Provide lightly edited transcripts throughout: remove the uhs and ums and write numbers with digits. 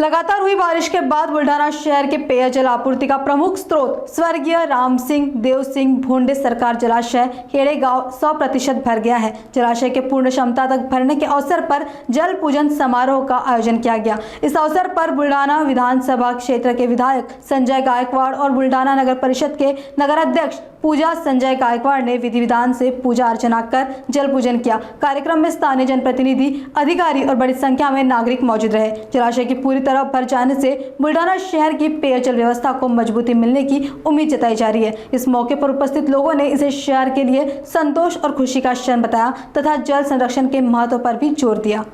लगातार हुई बारिश के बाद बुल्ढाना शहर के पेयजल आपूर्ति का प्रमुख स्रोत स्वर्गीय राम सिंह देव सिंह भोंडे सरकार जलाशय हेड़े गांव 100% भर गया है। जलाशय के पूर्ण क्षमता तक भरने के अवसर पर जल पूजन समारोह का आयोजन किया गया। इस अवसर पर बुल्ढाना विधानसभा क्षेत्र के विधायक संजय गायकवाड़ और बुल्ढाना नगर परिषद के नगराध्यक्ष पूजा संजय गायकवाड़ ने विधि विधान से पूजा अर्चना कर जल पूजन किया। कार्यक्रम में स्थानीय जनप्रतिनिधि, अधिकारी और बड़ी संख्या में नागरिक मौजूद रहे। जलाशय की पूरी तरह भर जाने से बुल्ढाना शहर की पेयजल व्यवस्था को मजबूती मिलने की उम्मीद जताई जा रही है। इस मौके पर उपस्थित लोगों ने इसे शहर के लिए संतोष और खुशी का क्षण बताया तथा जल संरक्षण के महत्व पर भी जोर दिया।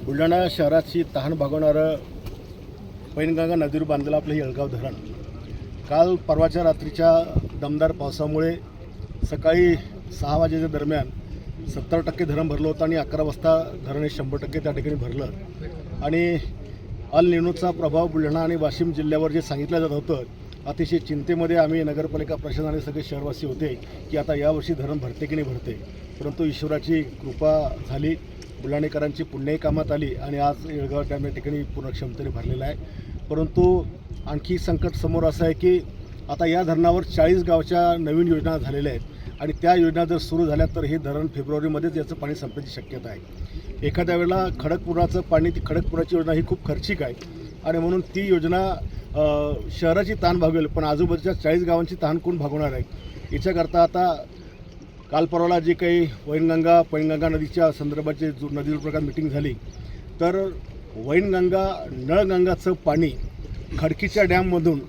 बुलढाणा शहराची तहान भागवणारं पैनगंगा नदीवर बांधलेलं आपलं येळगाव धरण काल परवाच्या रात्रीच्या दमदार पावसामुळे सकाळी 6 वाजेच्या दरम्यान 70% धरण भरलं होतं आणि 11 वाजता धरण हे 100% त्या ठिकाणी भरलं। आणि अल निनोचा प्रभाव बुलढाणा आणि वाशिम जिल्ह्यावर जे सांगितलं जात होतं, अतिशय चिंतेमध्ये आम्ही नगरपालिका प्रशासन आणि सगळे शहरवासी होते की आता यावर्षी धरण भरते की नाही भरते। परंतु ईश्वराची कृपा झाली, बुलढाणेकरांची पुण्याही कामात आली आणि आज येळगाव डॅम या ठिकाणी पूर्ण क्षमतेने भरलेला आहे। परंतु आणखी संकट समोर असं आहे की आता या धरणावर 40 गावच्या नवीन योजना झालेल्या आहेत आणि त्या योजना जर सुरू झाल्या तर हे धरण फेब्रुवारीमध्येच याचं पाणी संपण्याची शक्यता आहे। एखाद्या वेळेला खडकपुराचं पाणी, ती खडकपुराची योजना ही खूप खर्चिक आहे आणि म्हणून ती योजना शहराची ताण भागवेल, पण आजूबाजूच्या 40 गावांची ताण कोण भागवणार आहे। याच्याकरता आता काल परवाला जे काही पैनगंगा नदीच्या संदर्भाचे नदीवर प्रकार मीटिंग झाली, तर वैनगंगा नळगंगाचं पाणी खडकीच्या डॅममधून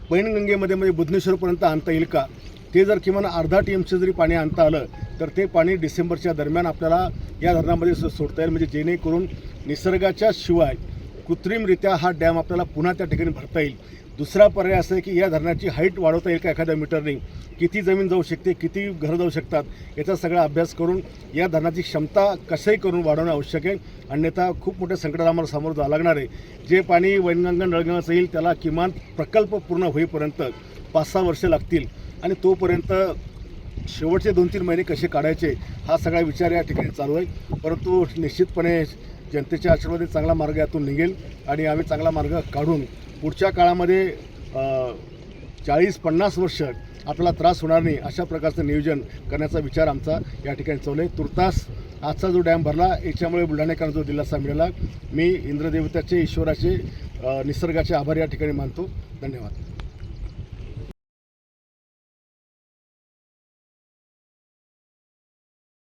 पैनगंगेमध्ये म्हणजे बुधनेश्वरपर्यंत आणता येईल का, ते जर किमान अर्धा TMचं जरी पाणी आणता आलं तर ते पाणी डिसेंबरच्या दरम्यान आपल्याला या धरणामध्ये सोडता येईल, म्हणजे जेणेकरून निसर्गाच्या शिवाय कृत्रिमरित्या हा डॅम आपल्याला पुन्हा त्या ठिकाणी भरता येईल। दुसरा पर्याय असं आहे की या धरणाची हाईट वाढवता येईल का, एखाद्या मीटरने किती जमीन जाऊ शकते, किती घरं जाऊ शकतात, याचा सगळा अभ्यास करून या धरणाची क्षमता कशाही करून वाढवणं आवश्यक आहे। अन्यथा खूप मोठ्या संकटाला आम्हाला सामोरं जावं लागणार आहे। जे पाणी वैनगंगा नळगंगाचं येईल त्याला किमान प्रकल्प पूर्ण होईपर्यंत 5-6 वर्षे लागतील आणि तोपर्यंत शेवटचे 2-3 महिने कसे काढायचे हा सगळा विचार या ठिकाणी चालू आहे। परंतु निश्चितपणे जनतेच्या आशीर्वादाने चांगला मार्ग यातून निघेल आणि आम्ही चांगला मार्ग काढून पुढच्या काळामध्ये 40-50 वर्ष आपल्याला त्रास होणार नाही अशा प्रकारचं नियोजन करण्याचा विचार आमचा या ठिकाणी चालू आहे। तुर्तास आजचा जो डॅम भरला याच्यामुळे बुलढाणेकरांना जो दिलासा मिळाला, मी इंद्रदेवताचे, ईश्वराचे, निसर्गाचे आभार या ठिकाणी मानतो। धन्यवाद।